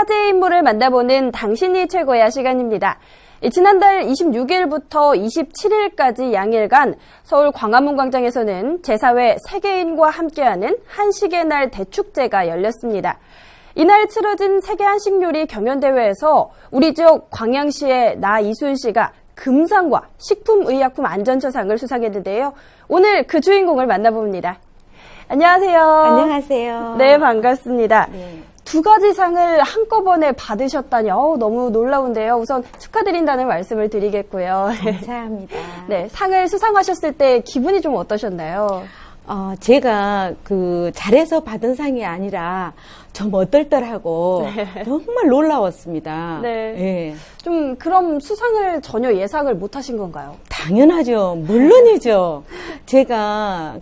화제의 인물을 만나보는 당신이 최고야 시간입니다. 지난달 26일부터 27일까지 양일간 서울 광화문 광장에서는 제4회 세계인과 함께하는 한식의 날 대축제가 열렸습니다. 이날 치러진 세계 한식요리 경연대회에서 우리 지역 광양시의 나이순 씨가 금상과 식품의약품 안전처상을 수상했는데요. 오늘 그 주인공을 만나봅니다. 안녕하세요. 안녕하세요. 네, 반갑습니다. 네. 두 가지 상을 한꺼번에 받으셨다니 너무 놀라운데요. 우선 축하드린다는 말씀을 드리겠고요. 감사합니다. 네, 상을 수상하셨을 때 기분이 좀 어떠셨나요? 제가 잘해서 받은 상이 아니라 좀 어떨떨하고 정말 놀라웠습니다. 네. 예. 좀 그럼 수상을 전혀 예상을 못 하신 건가요? 당연하죠. 물론이죠. 제가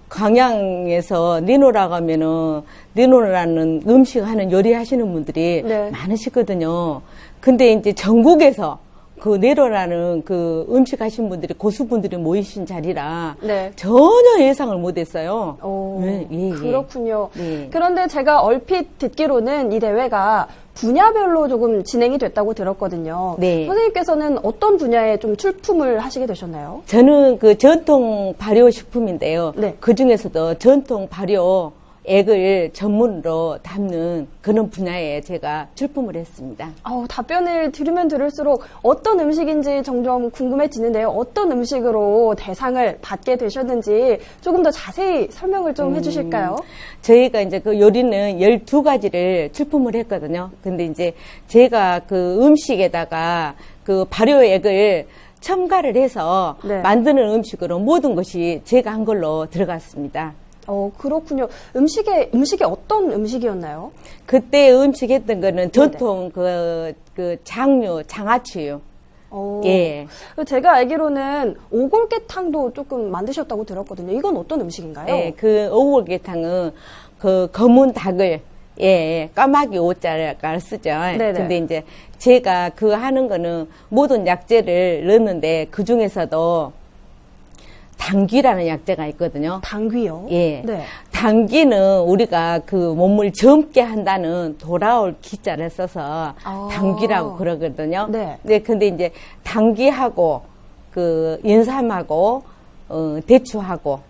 광양에서 니노라고 하면은 니노라는 음식 하는 요리하시는 분들이 네. 많으시거든요. 근데 이제 전국에서 니노라는 음식 하신 분들이 고수분들이 모이신 자리라 네. 전혀 예상을 못했어요. 오, 네, 예. 그렇군요. 네. 그런데 제가 얼핏 듣기로는 이 대회가 분야별로 조금 진행이 됐다고 들었거든요. 네. 선생님께서는 어떤 분야에 좀 출품을 하시게 되셨나요? 저는 전통 발효식품인데요. 네. 그 중에서도 전통 발효 액을 전문으로 담는 그런 분야에 제가 출품을 했습니다. 답변을 들으면 들을수록 어떤 음식인지 점점 궁금해지는데요. 어떤 음식으로 대상을 받게 되셨는지 조금 더 자세히 설명을 좀 해주실까요? 저희가 이제 요리는 12가지를 출품을 했거든요. 근데 이제 제가 음식에다가 발효액을 첨가를 해서 네. 만드는 음식으로 모든 것이 제가 한 걸로 들어갔습니다. 그렇군요. 음식이 어떤 음식이었나요? 그때 음식 했던 거는 전통 장아찌요. 예. 제가 알기로는 오골계탕도 조금 만드셨다고 들었거든요. 이건 어떤 음식인가요? 예, 오골계탕은 검은 닭을, 까마귀 오자를 쓰죠. 네네. 근데 이제 제가 하는 거는 모든 약재를 넣는데 그 중에서도 당귀라는 약재가 있거든요. 당귀요? 예. 네. 당귀는 우리가 몸을 젊게 한다는 돌아올 기자를 써서 당귀라고 그러거든요. 네. 네, 근데 이제 당귀하고 인삼하고 대추하고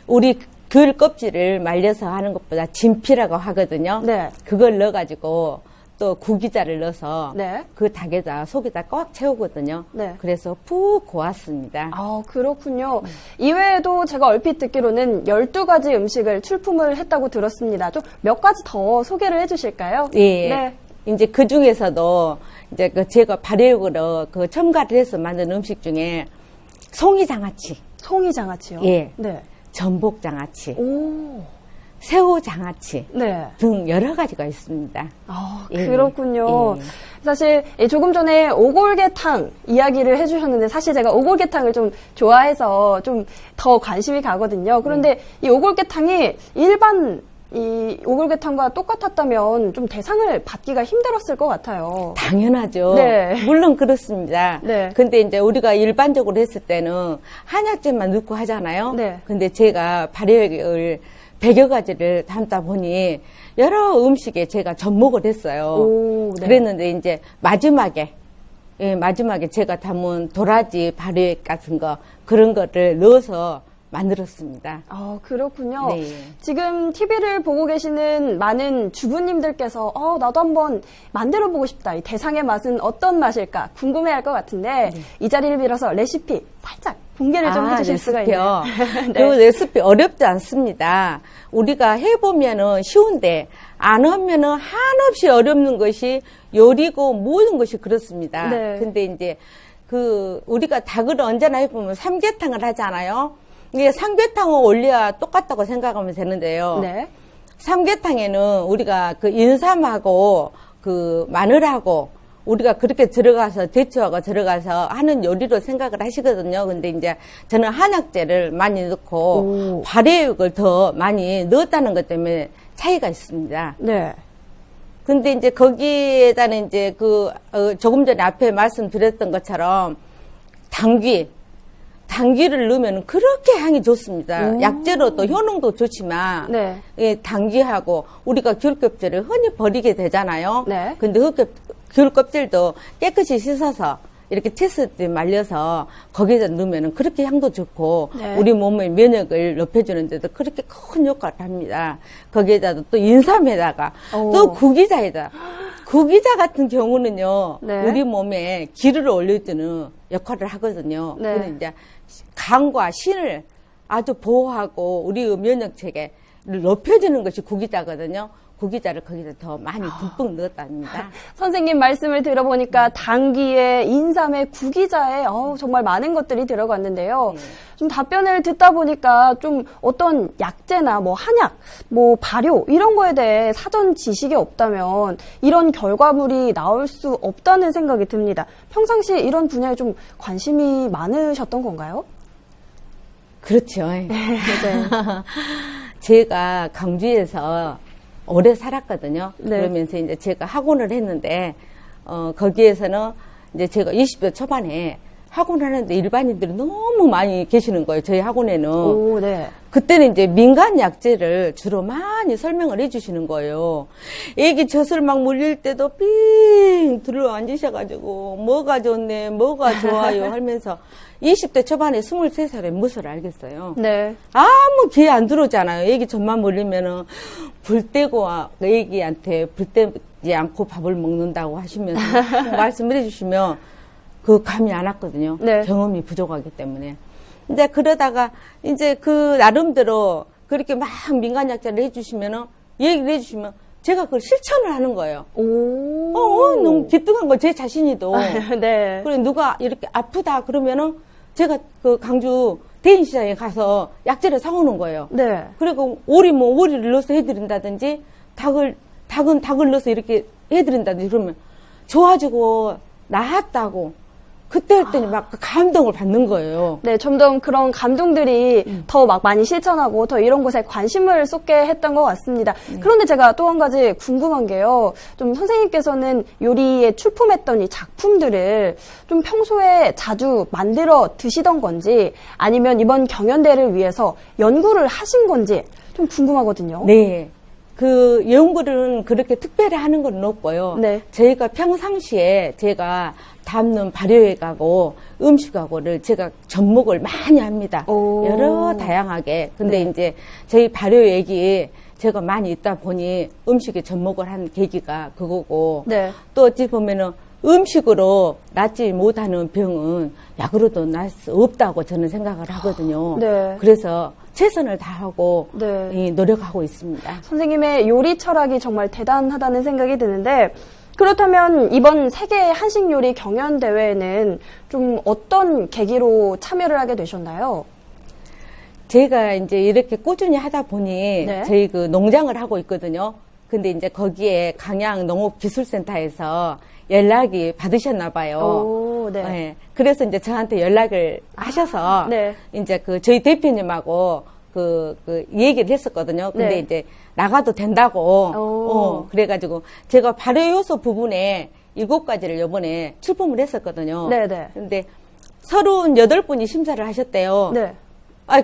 우리 귤 껍질을 말려서 하는 것보다 진피라고 하거든요. 네. 그걸 넣어가지고 또 구기자를 넣어서 네. 그 닭에다 속에다 꽉 채우거든요. 네. 그래서 푹 고왔습니다. 그렇군요. 이외에도 제가 얼핏 듣기로는 12가지 음식을 출품을 했다고 들었습니다. 좀 몇 가지 더 소개를 해주실까요? 예. 네. 이제 그 중에서도 이제 제가 발효육으로 첨가를 해서 만든 음식 중에 송이장아찌. 송이장아찌요? 예. 네. 전복장아찌. 오. 새우장아찌. 네. 등 여러 가지가 있습니다. 예. 그렇군요. 예. 사실 조금 전에 오골계탕 이야기를 해주셨는데 사실 제가 오골계탕을 좀 좋아해서 좀 더 관심이 가거든요. 그런데 이 오골계탕이 일반 이 오골계탕과 똑같았다면 좀 대상을 받기가 힘들었을 것 같아요. 당연하죠. 네. 물론 그렇습니다. 네. 근데 이제 우리가 일반적으로 했을 때는 한약재만 넣고 하잖아요. 네. 근데 제가 발효액을 100여 가지를 담다 보니 여러 음식에 제가 접목을 했어요. 오, 네. 그랬는데 이제 마지막에 제가 담은 도라지 발효액 같은 거 그런 거를 넣어서 만들었습니다. 그렇군요. 네. 지금 TV를 보고 계시는 많은 주부님들께서 나도 한번 만들어보고 싶다. 이 대상의 맛은 어떤 맛일까 궁금해할 것 같은데 이 자리를 빌어서 레시피 살짝 공개를 좀 해주실 수가 있나요? 네. 그 레시피 어렵지 않습니다. 우리가 해보면은 쉬운데 안 하면은 한없이 어렵는 것이 요리고 모든 것이 그렇습니다. 네. 근데 이제 우리가 닭을 언제나 해보면 삼계탕을 하잖아요. 이게 삼계탕을 올려야 똑같다고 생각하면 되는데요. 네. 삼계탕에는 우리가 인삼하고 마늘하고 우리가 그렇게 들어가서 대추하고 들어가서 하는 요리로 생각을 하시거든요. 근데 이제 저는 한약재를 많이 넣고 발효육을 더 많이 넣었다는 것 때문에 차이가 있습니다. 네. 근데 이제 거기에다는 이제 조금 전에 앞에 말씀드렸던 것처럼 당귀를 넣으면 그렇게 향이 좋습니다. 약재로 또 효능도 좋지만 네. 예, 당귀하고 우리가 귤 껍질을 흔히 버리게 되잖아요. 네. 근데 귤 껍질도 깨끗이 씻어서 이렇게 채소에 말려서 거기다 넣으면 그렇게 향도 좋고 네. 우리 몸의 면역을 높여주는데도 그렇게 큰 효과를 합니다. 거기에다 또 인삼에다가 오. 또 구기자에다 구기자 같은 경우는요, 네. 우리 몸에 기를 올려주는 역할을 하거든요. 네. 그는 이제 간과 신을 아주 보호하고 우리의 면역 체계를 높여주는 것이 구기자거든요. 구기자를 거기다 더 많이 듬뿍 넣었답니다. 선생님 말씀을 들어보니까 당귀에 인삼에 구기자에 정말 많은 것들이 들어갔는데요. 좀 답변을 듣다 보니까 좀 어떤 약재나 뭐 한약, 뭐 발효 이런 거에 대해 사전 지식이 없다면 이런 결과물이 나올 수 없다는 생각이 듭니다. 평상시에 이런 분야에 좀 관심이 많으셨던 건가요? 그렇죠. 네. 제가 강주에서 오래 살았거든요. 네. 그러면서 이제 제가 학원을 했는데, 거기에서는 이제 제가 20대 초반에 학원을 하는데 일반인들이 너무 많이 계시는 거예요. 저희 학원에는. 오, 네. 그때는 이제 민간 약재를 주로 많이 설명을 해주시는 거예요. 애기 젖을 막 물릴 때도 삥 들어 앉으셔가지고 뭐가 좋네, 뭐가 좋아요 하면서 20대 초반에 23살에 무엇을 알겠어요. 네. 아무 귀에 안 들어오잖아요. 애기 젖만 물리면은 불 떼고 애기한테 불 떼지 않고 밥을 먹는다고 하시면서 말씀을 해주시면 그 감이 안 왔거든요. 네. 경험이 부족하기 때문에. 근데 그러다가 이제 그 나름대로 그렇게 막 민간약자를 해주시면은 얘기를 해주시면 제가 그걸 실천을 하는 거예요. 오. 너무 기특한 거 제 자신이도. 네. 그래 누가 이렇게 아프다 그러면은 제가 그 강주 대인시장에 가서 약재를 사오는 거예요. 네. 그리고 오리를 넣어서 해드린다든지 닭은 닭을 넣어서 이렇게 해드린다든지 그러면 좋아지고 나았다고 그때 했더니 막 그 감동을 받는 거예요. 네, 점점 그런 감동들이 더 막 많이 실천하고 더 이런 곳에 관심을 쏟게 했던 것 같습니다. 그런데 제가 또 한 가지 궁금한 게요. 좀 선생님께서는 요리에 출품했던 이 작품들을 좀 평소에 자주 만들어 드시던 건지 아니면 이번 경연대회를 위해서 연구를 하신 건지 좀 궁금하거든요. 네. 그 연구는 그렇게 특별히 하는 건 없고요. 네. 저희가 평상시에 제가 담는 발효액하고 음식하고를 제가 접목을 많이 합니다. 오. 여러 다양하게. 근데 네. 이제 저희 발효액이 제가 많이 있다 보니 음식에 접목을 한 계기가 그거고 네. 또 어찌 보면은 음식으로 낫지 못하는 병은 약으로도 날 수 없다고 저는 생각을 하거든요. 네. 그래서 최선을 다하고 네. 노력하고 있습니다. 선생님의 요리 철학이 정말 대단하다는 생각이 드는데 그렇다면 이번 세계 한식 요리 경연 대회에는 좀 어떤 계기로 참여를 하게 되셨나요? 제가 이제 이렇게 꾸준히 하다 보니 네. 저희 그 농장을 하고 있거든요. 근데 이제 거기에 강양 농업기술센터에서 연락이 받으셨나 봐요. 오, 네. 네. 그래서 이제 저한테 연락을 하셔서 네. 이제 그 저희 대표님하고 그 얘기를 했었거든요. 근데 네. 이제 나가도 된다고. 오. 그래가지고 제가 발효 요소 부분에 7가지를 요번에 출품을 했었거든요. 네네. 근데 38분이 심사를 하셨대요. 네.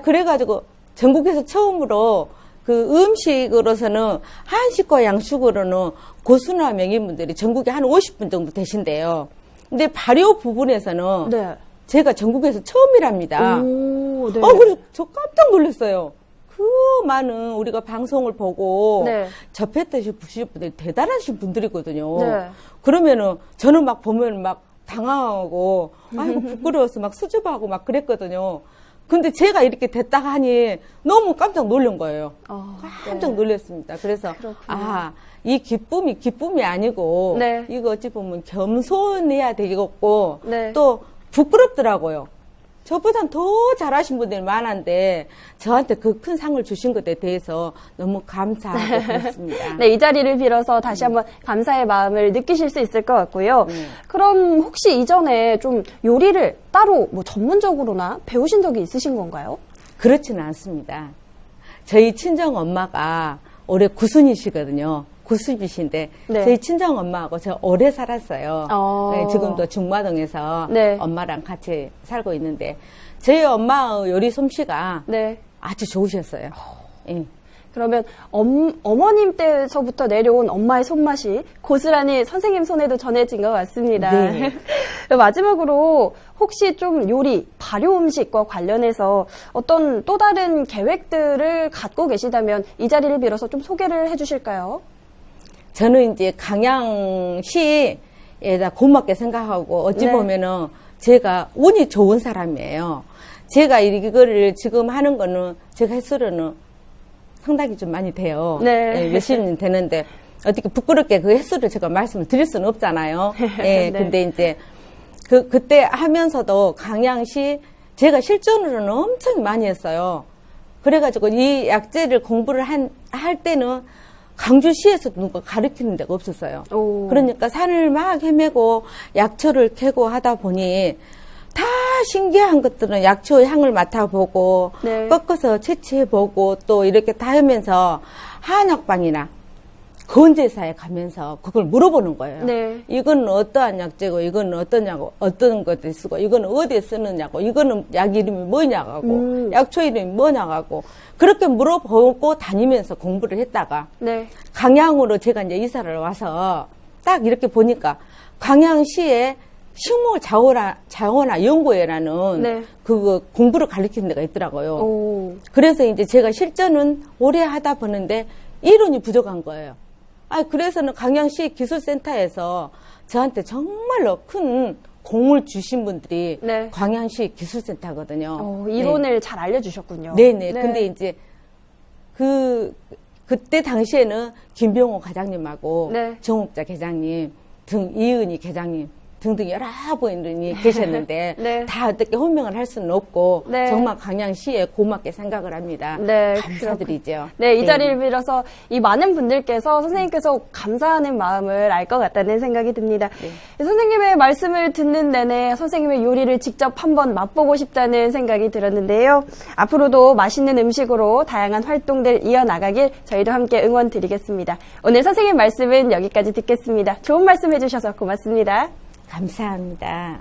그래가지고 전국에서 처음으로 그 음식으로서는 한식과 양식으로는 고수나 명인분들이 전국에 한 50분 정도 되신대요. 근데 발효 부분에서는 네. 제가 전국에서 처음이랍니다. 오, 네. 그래서 저 깜짝 놀랐어요. 그 많은 우리가 방송을 보고 네. 접했듯이 보실 분들이 대단하신 분들이거든요. 네. 그러면은 저는 막 보면 막 당황하고 아이고 부끄러워서 막 수줍어하고 막 그랬거든요. 근데 제가 이렇게 됐다 하니 너무 깜짝 놀란 거예요. 깜짝 네. 놀랐습니다. 그래서 그렇구나. 이 기쁨이 아니고 네. 이거 어찌 보면 겸손해야 되겠고 네. 또 부끄럽더라고요. 저보단 더 잘하신 분들이 많은데 저한테 그 큰 상을 주신 것에 대해서 너무 감사하고 그렇습니다. 네, 이 자리를 빌어서 다시 한번 감사의 마음을 느끼실 수 있을 것 같고요. 그럼 혹시 이전에 좀 요리를 따로 뭐 전문적으로나 배우신 적이 있으신 건가요? 그렇지는 않습니다. 저희 친정 엄마가 올해 9순이시거든요. 고수이신데 네. 저희 친정 엄마하고 제가 오래 살았어요. 어. 지금도 중마동에서 네. 엄마랑 같이 살고 있는데 저희 엄마의 요리 솜씨가 네. 아주 좋으셨어요. 예. 그러면 어머님 때서부터 내려온 엄마의 손맛이 고스란히 선생님 손에도 전해진 것 같습니다. 네. 마지막으로 혹시 좀 요리, 발효 음식과 관련해서 어떤 또 다른 계획들을 갖고 계시다면 이 자리를 빌어서 좀 소개를 해주실까요? 저는 이제 강양시에다 고맙게 생각하고 어찌 네. 보면은 제가 운이 좋은 사람이에요. 제가 이거를 지금 하는 거는 제가 횟수로는 상당히 좀 많이 돼요. 네. 예, 몇십 년 되는데 어떻게 부끄럽게 그 횟수를 제가 말씀을 드릴 수는 없잖아요. 예, 네. 근데 이제 그때 하면서도 강양시 제가 실전으로는 엄청 많이 했어요. 그래가지고 이 약재를 공부를 할 때는 강주시에서 누가 가르치는 데가 없었어요. 오. 그러니까 산을 막 헤매고 약초를 캐고 하다 보니 다 신기한 것들은 약초의 향을 맡아보고 네. 꺾어서 채취해보고 또 이렇게 다 하면서 한약방이나 건제사에 가면서 그걸 물어보는 거예요. 네. 이건 어떠한 약재고 이거는 어떤 것들 쓰고 이거는 어디에 쓰느냐고 이거는 약 이름이 뭐냐고 약초 이름이 뭐냐고 그렇게 물어보고 다니면서 공부를 했다가 네. 강양으로 제가 이제 이사를 와서 딱 이렇게 보니까 강양시에 식물 자원화 연구회라는 네. 그 공부를 가르치는 데가 있더라고요. 오. 그래서 이제 제가 실전은 오래 하다 보는데 이론이 부족한 거예요. 그래서는 강양시 기술센터에서 저한테 정말로 큰 공을 주신 분들이 네. 광양시 기술센터거든요. 이론을 잘 알려주셨군요. 네네. 근데 이제 그때 당시에는 김병호 과장님하고 네. 정옥자 계장님 등 이은희 계장님 등등 여러 분이 계셨는데 네. 다 어떻게 호명을 할 수는 없고 네. 정말 강양시에 고맙게 생각을 합니다. 네, 감사드리죠. 네, 이 자리를 빌어서 이 많은 분들께서 선생님께서 감사하는 마음을 알 것 같다는 생각이 듭니다. 네. 선생님의 말씀을 듣는 내내 선생님의 요리를 직접 한번 맛보고 싶다는 생각이 들었는데요. 앞으로도 맛있는 음식으로 다양한 활동들 이어나가길 저희도 함께 응원 드리겠습니다. 오늘 선생님 말씀은 여기까지 듣겠습니다. 좋은 말씀 해주셔서 고맙습니다. 감사합니다.